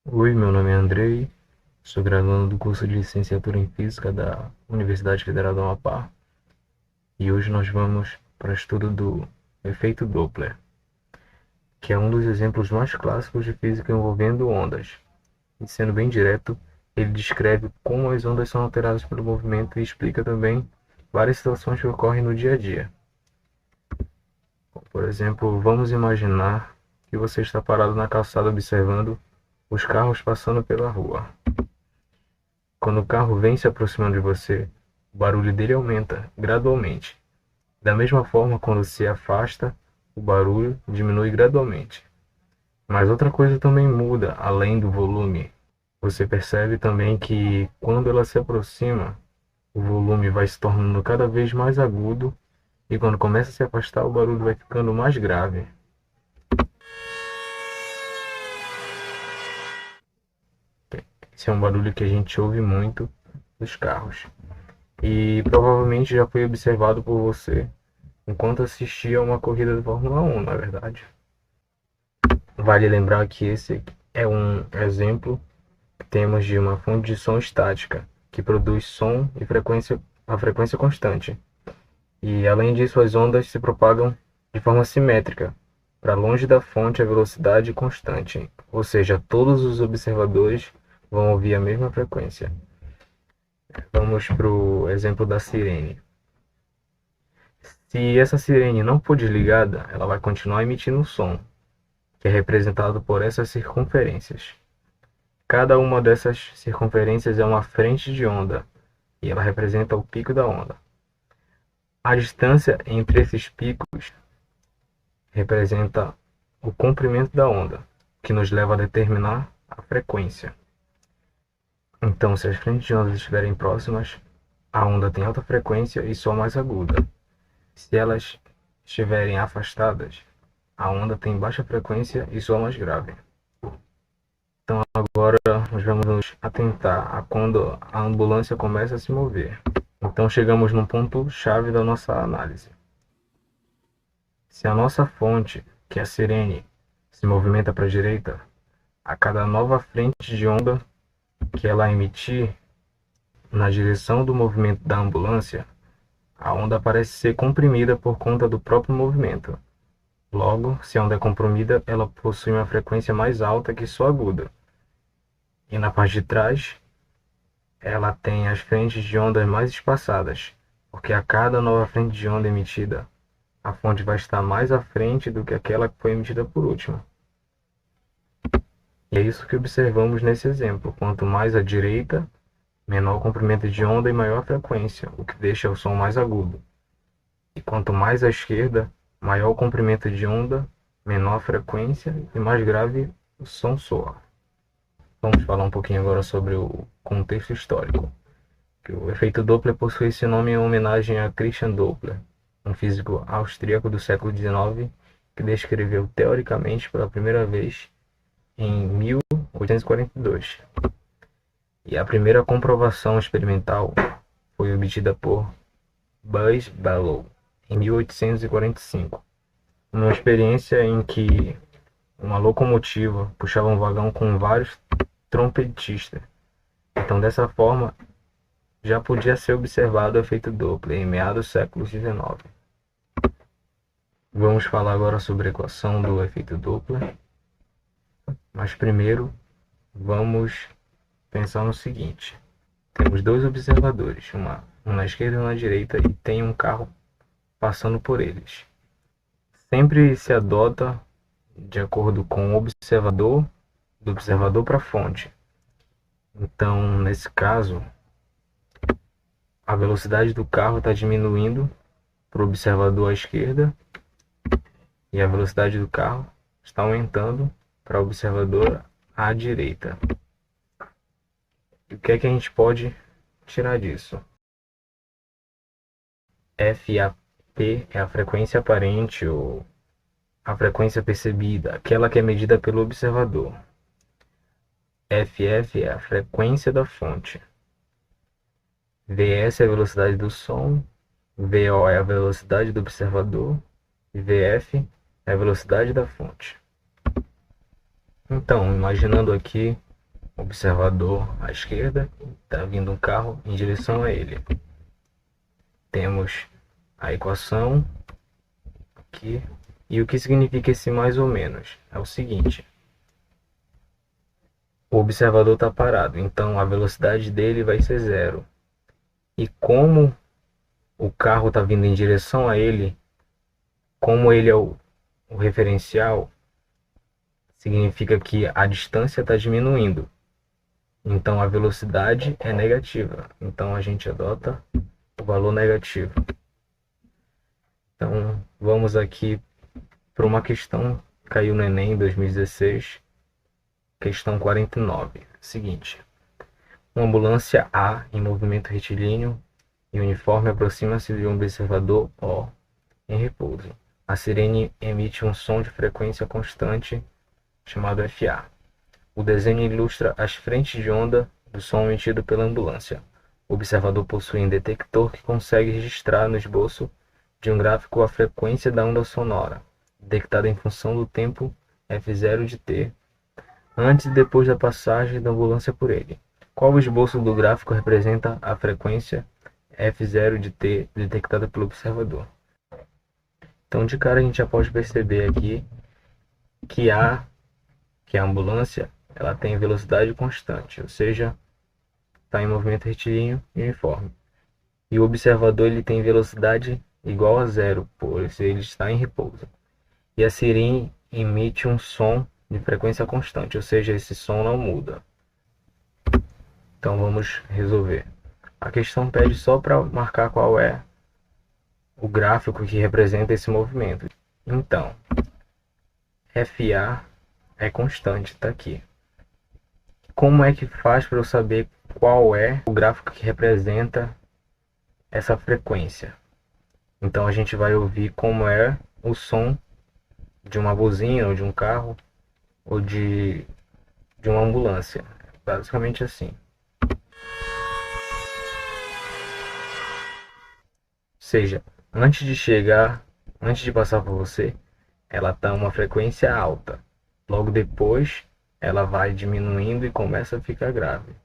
Oi, meu nome é Andrei, sou graduando do curso de Licenciatura em Física da Universidade Federal do Amapá e hoje nós vamos para o estudo do efeito Doppler, que é um dos exemplos mais clássicos de física envolvendo ondas. E sendo bem direto, ele descreve como as ondas são alteradas pelo movimento e explica também várias situações que ocorrem no dia a dia. Por exemplo, vamos imaginar que você está parado na calçada observando os carros passando pela rua. Quando o carro vem se aproximando de você, o barulho dele aumenta gradualmente. Da mesma forma, quando se afasta, o barulho diminui gradualmente. Mas outra coisa também muda além do volume. Você percebe também que quando ela se aproxima, o volume vai se tornando cada vez mais agudo e quando começa a se afastar, o barulho vai ficando mais grave. Esse é um barulho que a gente ouve muito nos carros e provavelmente já foi observado por você enquanto assistia a uma corrida de Fórmula 1, na verdade. Vale lembrar que esse é um exemplo que temos de uma fonte de som estática, que produz som e a frequência constante. E além disso, as ondas se propagam de forma simétrica, para longe da fonte a velocidade constante, ou seja, todos os observadores vão ouvir a mesma frequência. Vamos para o exemplo da sirene. Se essa sirene não for desligada, ela vai continuar emitindo som, que é representado por essas circunferências. Cada uma dessas circunferências é uma frente de onda, e ela representa o pico da onda. A distância entre esses picos representa o comprimento da onda, que nos leva a determinar a frequência. Então, se as frentes de ondas estiverem próximas, a onda tem alta frequência e som mais aguda. Se elas estiverem afastadas, a onda tem baixa frequência e som mais grave. Então agora nós vamos nos atentar a quando a ambulância começa a se mover. Então chegamos num ponto chave da nossa análise. Se a nossa fonte, que é a sirene, se movimenta para a direita, a cada nova frente de onda que ela emitir na direção do movimento da ambulância, a onda parece ser comprimida por conta do próprio movimento. Logo, se a onda é comprimida, ela possui uma frequência mais alta que sua aguda. E na parte de trás, ela tem as frentes de ondas mais espaçadas, porque a cada nova frente de onda emitida, a fonte vai estar mais à frente do que aquela que foi emitida por último. E é isso que observamos nesse exemplo. Quanto mais à direita, menor o comprimento de onda e maior a frequência, o que deixa o som mais agudo. E quanto mais à esquerda, maior o comprimento de onda, menor a frequência e mais grave o som soa. Vamos falar um pouquinho agora sobre o contexto histórico. Que o efeito Doppler possui esse nome em homenagem a Christian Doppler, um físico austríaco do século XIX que descreveu teoricamente pela primeira vez em 1842. E a primeira comprovação experimental foi obtida por Buzz Bellow em 1845, uma experiência em que uma locomotiva puxava um vagão com vários trompetistas. Então, dessa forma, já podia ser observado o efeito Doppler em meados do século XIX. Vamos falar agora sobre a equação do efeito Doppler, mas primeiro vamos pensar no seguinte: temos dois observadores, um na esquerda e um na direita, e tem um carro passando por eles. Sempre se adota de acordo com o observador, do observador para a fonte. Então, nesse caso, a velocidade do carro está diminuindo para o observador à esquerda e a velocidade do carro está aumentando para o observador à direita. E o que é que a gente pode tirar disso? FAP é a frequência aparente ou a frequência percebida, aquela que é medida pelo observador. FF é a frequência da fonte. VS é a velocidade do som, VO é a velocidade do observador e VF é a velocidade da fonte. Então, imaginando aqui observador à esquerda, está vindo um carro em direção a ele. Temos a equação aqui. E o que significa esse mais ou menos? É o seguinte: o observador está parado, então a velocidade dele vai ser zero. E como o carro está vindo em direção a ele, como ele é o referencial, significa que a distância está diminuindo. Então a velocidade é negativa. Então a gente adota o valor negativo. Então vamos aqui para uma questão que caiu no Enem em 2016, questão 49. Seguinte: uma ambulância A em movimento retilíneo e uniforme aproxima-se de um observador O em repouso. A sirene emite um som de frequência constante chamado FA. O desenho ilustra as frentes de onda do som emitido pela ambulância. O observador possui um detector que consegue registrar no esboço de um gráfico a frequência da onda sonora, detectada em função do tempo f0 de t, antes e depois da passagem da ambulância por ele. Qual o esboço do gráfico representa a frequência f0 de t detectada pelo observador? Então, de cara, a gente já pode perceber aqui que a ambulância ela tem velocidade constante, ou seja, está em movimento retilíneo e uniforme. E o observador ele tem velocidade igual a zero, pois ele está em repouso. E a sirene emite um som de frequência constante, ou seja, esse som não muda. Então vamos resolver. A questão pede só para marcar qual é o gráfico que representa esse movimento. Então, FA é constante, está aqui. Como é que faz para eu saber qual é o gráfico que representa essa frequência? Então a gente vai ouvir como é o som de uma buzina, ou de um carro, ou de uma ambulância. Basicamente assim. Ou seja, antes de passar por você, ela está uma frequência alta. Logo depois, ela vai diminuindo e começa a ficar grave.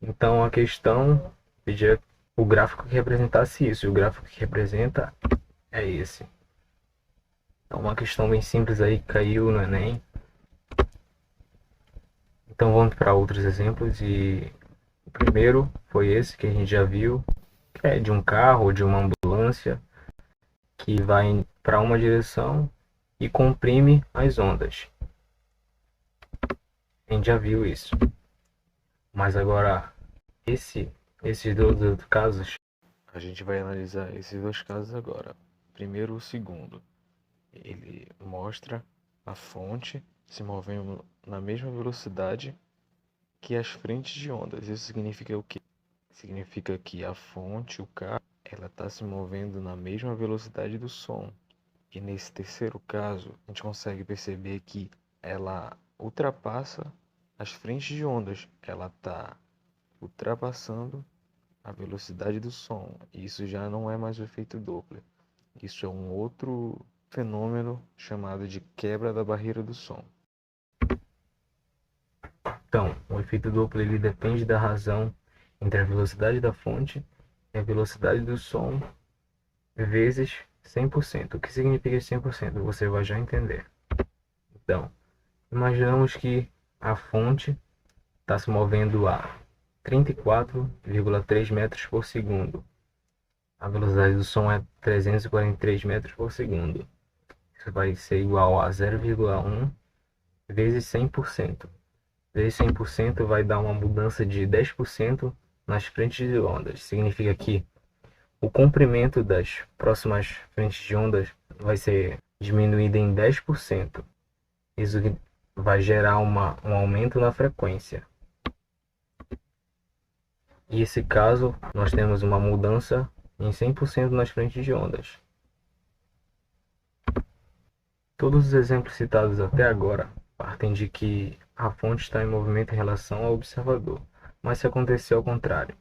Então a questão pedia o gráfico que representasse isso. E o gráfico que representa é esse. Então uma questão bem simples aí que caiu no Enem. Então vamos para outros exemplos. E o primeiro foi esse que a gente já viu, que é de um carro ou de uma ambulância que vai para uma direção e comprime as ondas. A gente já viu isso. Mas agora, esses dois outros casos, a gente vai analisar esses dois casos agora. Primeiro, o segundo. Ele mostra a fonte se movendo na mesma velocidade que as frentes de ondas. Isso significa o quê? Significa que a fonte, o carro, ela está se movendo na mesma velocidade do som. E nesse terceiro caso, a gente consegue perceber que ela ultrapassa as frentes de ondas. Ela está ultrapassando a velocidade do som. Isso já não é mais o efeito Doppler. Isso é um outro fenômeno chamado de quebra da barreira do som. Então, o efeito Doppler ele depende da razão entre a velocidade da fonte e a velocidade do som vezes 100%. O que significa 100%? Você vai já entender. Então, imaginamos que a fonte está se movendo a 34,3 metros por segundo. A velocidade do som é 343 metros por segundo. Isso vai ser igual a 0,1 vezes 100%. Vezes 100% vai dar uma mudança de 10% nas frentes de ondas. Significa que o comprimento das próximas frentes de ondas vai ser diminuído em 10%. Isso vai gerar um aumento na frequência. E nesse caso, nós temos uma mudança em 100% nas frentes de ondas. Todos os exemplos citados até agora partem de que a fonte está em movimento em relação ao observador, mas se acontecer ao contrário,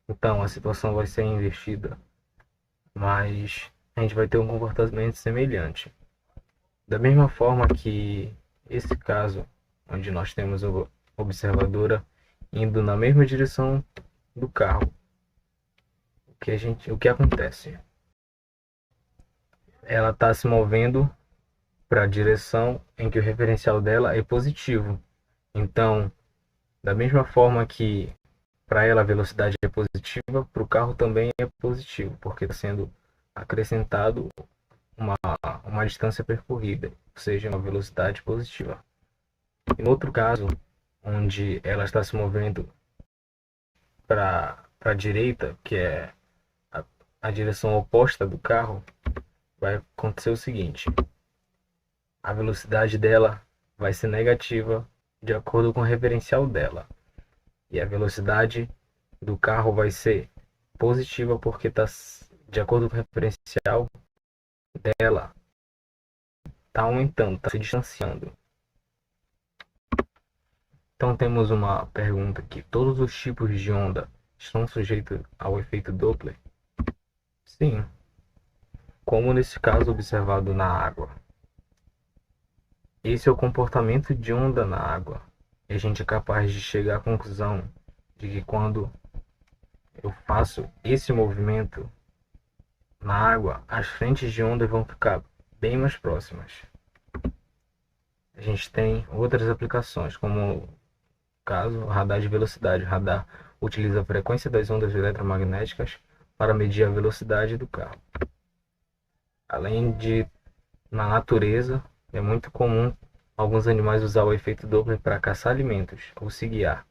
então a situação vai ser invertida, mas a gente vai ter um comportamento semelhante. Da mesma forma que esse caso, onde nós temos o observadora indo na mesma direção do carro. O que acontece? Ela está se movendo para a direção em que o referencial dela é positivo. Então, da mesma forma que para ela a velocidade é positiva, para o carro também é positivo, porque está sendo acrescentado uma distância percorrida, ou seja, uma velocidade positiva. E no outro caso, onde ela está se movendo para a direita, que é a direção oposta do carro, vai acontecer o seguinte: a velocidade dela vai ser negativa de acordo com o referencial dela, e a velocidade do carro vai ser positiva porque está de acordo com o referencial dela, está aumentando, está se distanciando. Então temos uma pergunta aqui: todos os tipos de onda estão sujeitos ao efeito Doppler? Sim, como nesse caso observado na água. Esse é o comportamento de onda na água. E a gente é capaz de chegar à conclusão de que quando eu faço esse movimento na água, as frentes de onda vão ficar bem mais próximas. A gente tem outras aplicações, como o caso radar de velocidade. O radar utiliza a frequência das ondas eletromagnéticas para medir a velocidade do carro. Além de, na natureza, é muito comum alguns animais usar o efeito Doppler para caçar alimentos ou se guiar.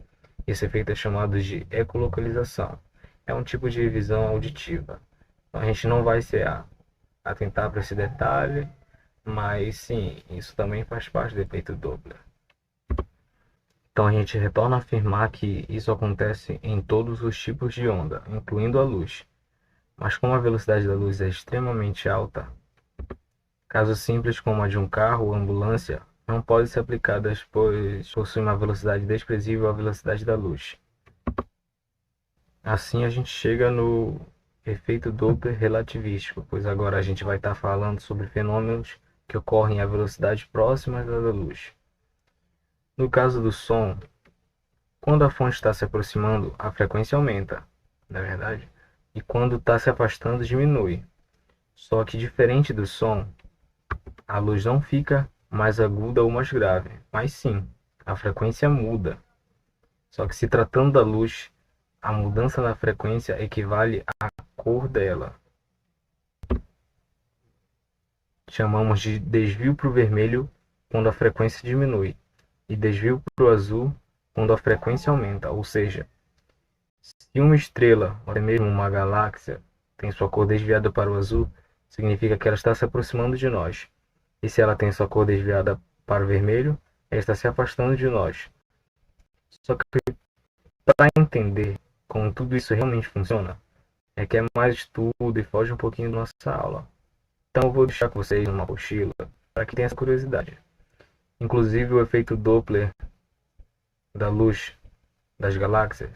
Esse efeito é chamado de ecolocalização. É um tipo de visão auditiva. Então, a gente não vai se atentar para esse detalhe, mas sim, isso também faz parte do efeito Doppler. Então a gente retorna a afirmar que isso acontece em todos os tipos de onda, incluindo a luz. Mas como a velocidade da luz é extremamente alta, casos simples como a de um carro ou ambulância não podem ser aplicadas, pois possuem uma velocidade desprezível à velocidade da luz. Assim a gente chega no efeito Doppler relativístico, pois agora a gente vai estar falando sobre fenômenos que ocorrem a velocidades próximas da luz. No caso do som, quando a fonte está se aproximando, a frequência aumenta, não é verdade? E quando está se afastando, diminui. Só que diferente do som, a luz não fica mais aguda ou mais grave, mas sim, a frequência muda. Só que se tratando da luz, a mudança na frequência equivale à cor dela. Chamamos de desvio para o vermelho quando a frequência diminui e desvio para o azul quando a frequência aumenta. Ou seja, se uma estrela, ou até mesmo uma galáxia, tem sua cor desviada para o azul, significa que ela está se aproximando de nós. E se ela tem sua cor desviada para o vermelho, ela está se afastando de nós. Só que para entender como tudo isso realmente funciona, é que é mais estudo e foge um pouquinho da nossa aula. Então eu vou deixar com vocês uma apostila para que tenha essa curiosidade. Inclusive o efeito Doppler da luz das galáxias.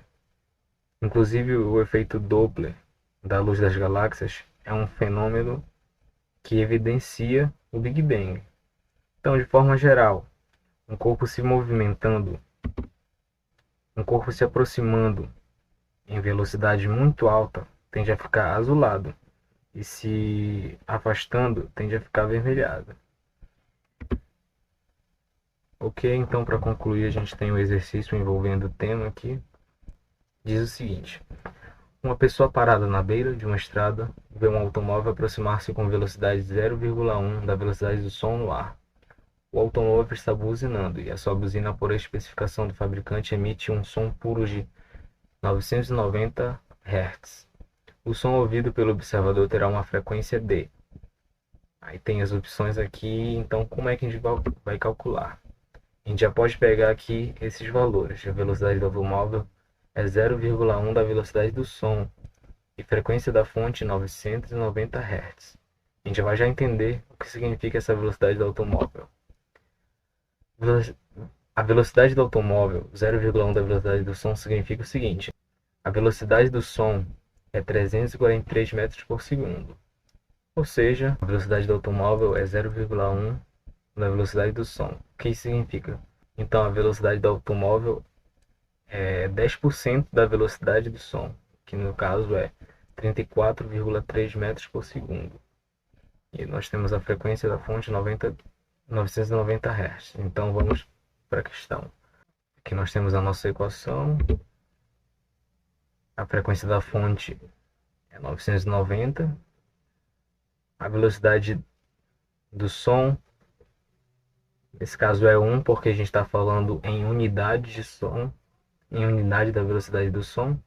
Inclusive o efeito Doppler da luz das galáxias é um fenômeno que evidencia o Big Bang. Então, de forma geral, um corpo se movimentando, um corpo se aproximando em velocidade muito alta, tende a ficar azulado, e se afastando, tende a ficar avermelhado. Ok, então para concluir, a gente tem um exercício envolvendo o tema aqui. Diz o seguinte: uma pessoa parada na beira de uma estrada vê um automóvel aproximar-se com velocidade 0,1 da velocidade do som no ar. O automóvel está buzinando e a sua buzina, por especificação do fabricante, emite um som puro de 990 Hz. O som ouvido pelo observador terá uma frequência D. Aí tem as opções aqui, então como é que a gente vai calcular? A gente já pode pegar aqui esses valores. A velocidade do automóvel é 0,1 da velocidade do som e frequência da fonte 990 Hz. A gente vai já entender o que significa essa velocidade do automóvel. A velocidade do automóvel, 0,1 da velocidade do som, significa o seguinte: a velocidade do som é 343 metros por segundo. Ou seja, a velocidade do automóvel é 0,1 da velocidade do som. O que isso significa? Então a velocidade do automóvel é 10% da velocidade do som, que no caso é 34,3 metros por segundo. E nós temos a frequência da fonte 990 Hz. Então vamos para a questão. Aqui nós temos a nossa equação. A frequência da fonte é 990. A velocidade do som, nesse caso é 1, porque a gente está falando em unidade de som, em unidade da velocidade do som.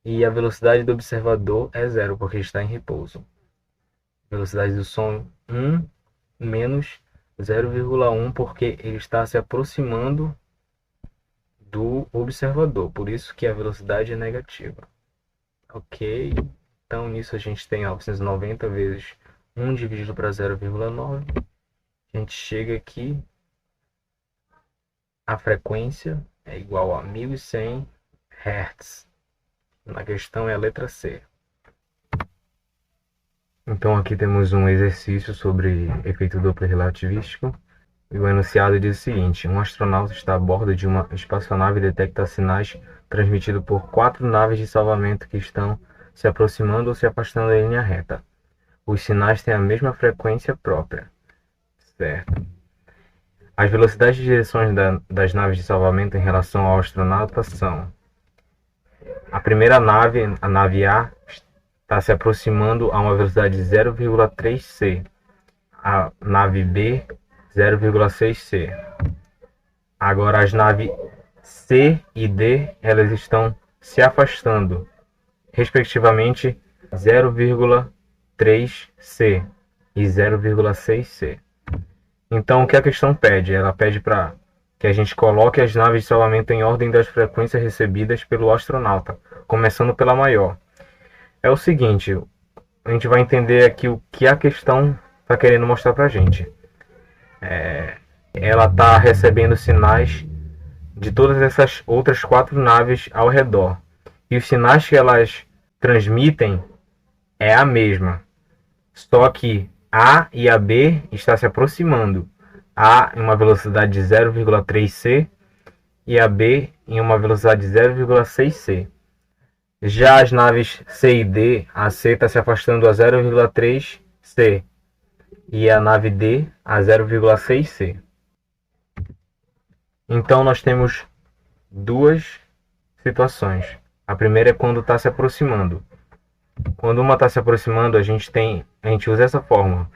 E a velocidade do observador é 0, porque está em repouso. Velocidade do som 1 menos 0,1, porque ele está se aproximando do observador, por isso que a velocidade é negativa. Ok, então nisso a gente tem 990 vezes 1 dividido para 0,9. A gente chega aqui, a frequência é igual a 1100 Hz. Na questão é a letra C. Então aqui temos um exercício sobre efeito Doppler relativístico. E o enunciado diz o seguinte: um astronauta está a bordo de uma espaçonave e detecta sinais transmitidos por 4 naves de salvamento que estão se aproximando ou se afastando em linha reta. Os sinais têm a mesma frequência própria. Certo. As velocidades de direções das naves de salvamento em relação ao astronauta são: a primeira nave, a nave A, está se aproximando a uma velocidade de 0,3 c. A nave B, 0,6 c. Agora as naves C e D, elas estão se afastando, respectivamente 0,3 c e 0,6 c. Então o que a questão pede? Ela pede para que a gente coloque as naves de salvamento em ordem das frequências recebidas pelo astronauta, começando pela maior. É o seguinte, a gente vai entender aqui o que a questão está querendo mostrar para a gente. Ela está recebendo sinais de todas essas outras 4 naves ao redor. E os sinais que elas transmitem é a mesma. Só que A e a B está se aproximando. A em uma velocidade de 0,3 c e a B em uma velocidade de 0,6 c. Já as naves C e D, a C está se afastando a 0,3 c e a nave D a 0,6 c. Então nós temos duas situações. A primeira é quando está se aproximando. Quando uma está se aproximando, a gente usa essa fórmula,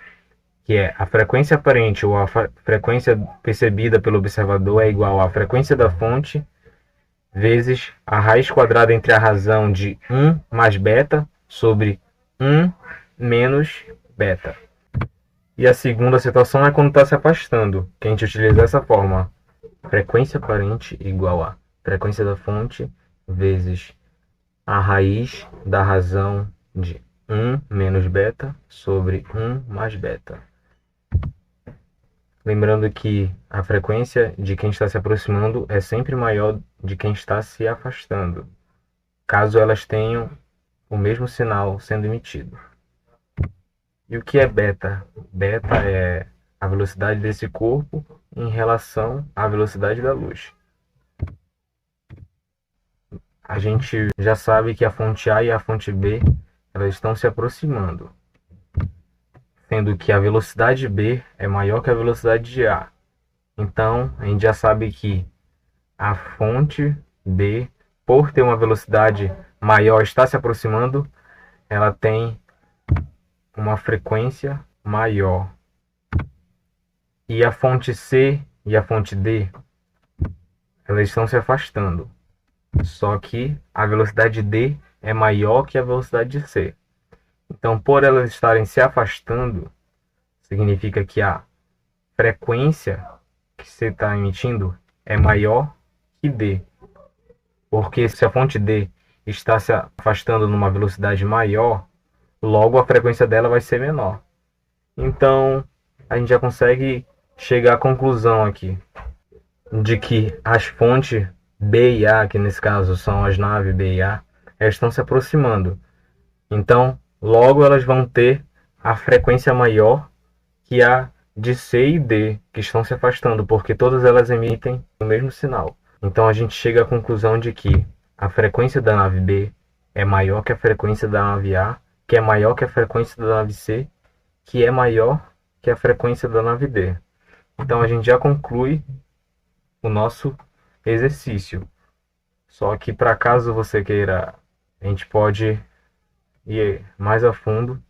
que é a frequência aparente ou a frequência percebida pelo observador é igual à frequência da fonte vezes a raiz quadrada entre a razão de 1 mais beta sobre 1 menos beta. E a segunda situação é quando está se afastando, que a gente utiliza essa fórmula. Frequência aparente igual a frequência da fonte vezes a raiz da razão de 1 menos beta sobre 1 mais beta. Lembrando que a frequência de quem está se aproximando é sempre maior de quem está se afastando, caso elas tenham o mesmo sinal sendo emitido. E o que é beta? Beta é a velocidade desse corpo em relação à velocidade da luz. A gente já sabe que a fonte A e a fonte B elas estão se aproximando, sendo que a velocidade B é maior que a velocidade de A. Então, a gente já sabe que a fonte B, por ter uma velocidade maior, está se aproximando, ela tem uma frequência maior. E a fonte C e a fonte D, elas estão se afastando. Só que a velocidade D é maior que a velocidade de C. Então, por elas estarem se afastando, significa que a frequência que você está emitindo é maior que D. Porque se a fonte D está se afastando numa velocidade maior, logo a frequência dela vai ser menor. Então, a gente já consegue chegar à conclusão aqui de que as fontes B e A, que nesse caso são as naves B e A, elas estão se aproximando. Então, logo elas vão ter a frequência maior que a de C e D, que estão se afastando, porque todas elas emitem o mesmo sinal. Então a gente chega à conclusão de que a frequência da nave B é maior que a frequência da nave A, que é maior que a frequência da nave C, que é maior que a frequência da nave D. Então a gente já conclui o nosso exercício. Só que para caso você queira, a gente pode ir mais a fundo.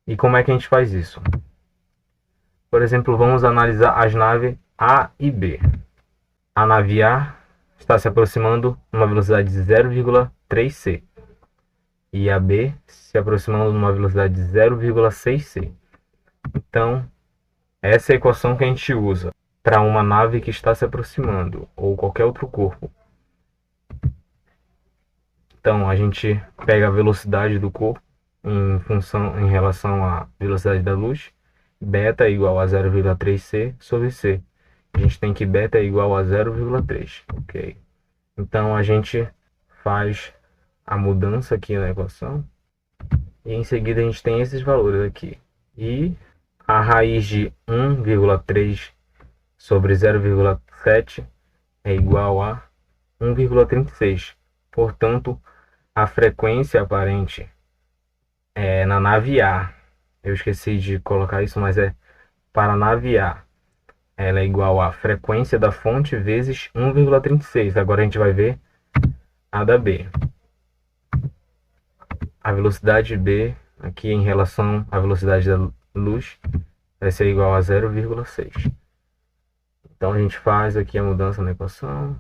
E como é que a gente faz isso? Por exemplo, vamos analisar as naves A e B. A nave A está se aproximando numa velocidade de 0,3 c e a B se aproximando numa velocidade de 0,6 c. Então, essa é a equação que a gente usa para uma nave que está se aproximando ou qualquer outro corpo. Então, a gente pega a velocidade do corpo em relação à velocidade da luz. Beta é igual a 0,3 c sobre c. A gente tem que beta é igual a 0,3, ok? Então a gente faz a mudança aqui na equação e em seguida a gente tem esses valores aqui. E a raiz de 1,3 sobre 0,7 é igual a 1,36. Portanto, a frequência aparente na nave A, eu esqueci de colocar isso, mas é para a nave A, ela é igual à frequência da fonte vezes 1,36. Agora a gente vai ver a da B. A velocidade B, aqui em relação à velocidade da luz, vai ser igual a 0,6. Então a gente faz aqui a mudança na equação.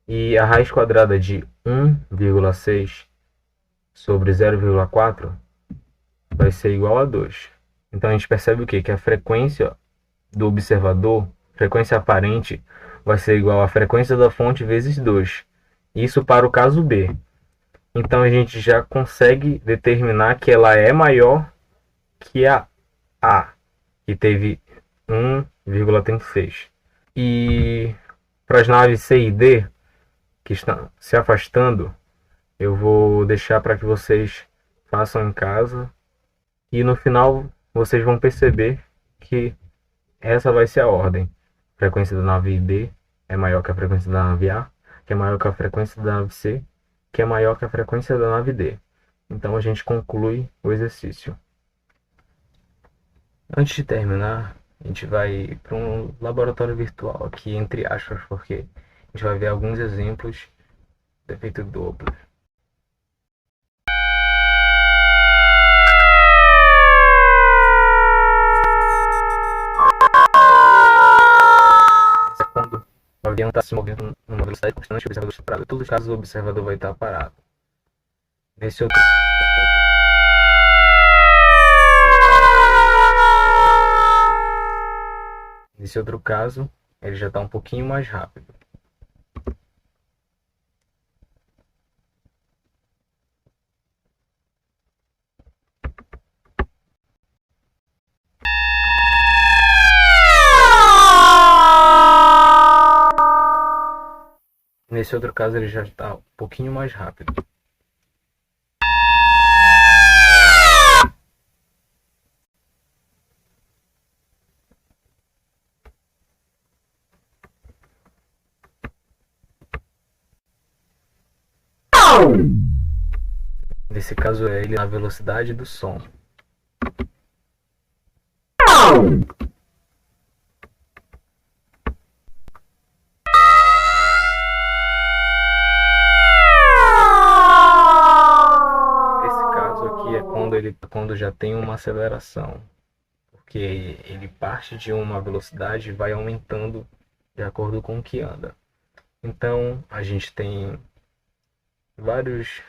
E a raiz quadrada de 1,6 sobre 0,4 vai ser igual a 2. Então a gente percebe o quê? Que a frequência do observador, frequência aparente, vai ser igual à frequência da fonte vezes 2. Isso para o caso B. Então a gente já consegue determinar que ela é maior que a A, que teve 1,36. E para as naves C e D, que estão se afastando, eu vou deixar para que vocês façam em casa. E no final vocês vão perceber que essa vai ser a ordem. A frequência da nave B é maior que a frequência da nave A, que é maior que a frequência da nave C, que é maior que a frequência da nave D. Então a gente conclui o exercício. Antes de terminar, a gente vai para um laboratório virtual aqui, entre aspas, porque a gente vai ver alguns exemplos de efeito Doppler. Quando o avião está se movendo numa velocidade constante, o observador está parado. Em todos os casos, o observador vai estar parado. Nesse outro caso, ele já está um pouquinho mais rápido. Nesse outro caso, ele já está um pouquinho mais rápido. Nesse caso, é ele na velocidade do som. Quando já tem uma aceleração, porque ele parte de uma velocidade e vai aumentando de acordo com o que anda. Então a gente tem vários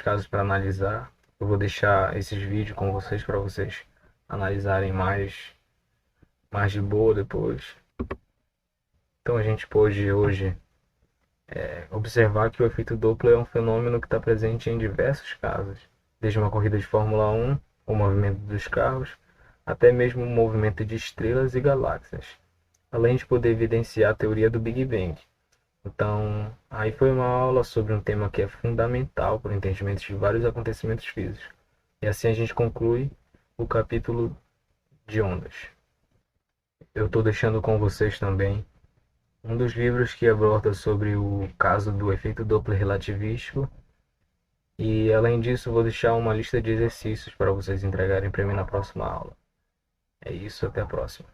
casos para analisar. Eu vou deixar esses vídeos com vocês para vocês analisarem mais de boa depois. Então a gente pôde hoje observar que o efeito Doppler é um fenômeno que está presente em diversos casos, desde uma corrida de Fórmula 1, o movimento dos carros, até mesmo o movimento de estrelas e galáxias, além de poder evidenciar a teoria do Big Bang. Então, aí foi uma aula sobre um tema que é fundamental para o entendimento de vários acontecimentos físicos. E assim a gente conclui o capítulo de ondas. Eu estou deixando com vocês também um dos livros que aborda sobre o caso do efeito Doppler relativístico. E além disso, vou deixar uma lista de exercícios para vocês entregarem para mim na próxima aula. É isso, até a próxima.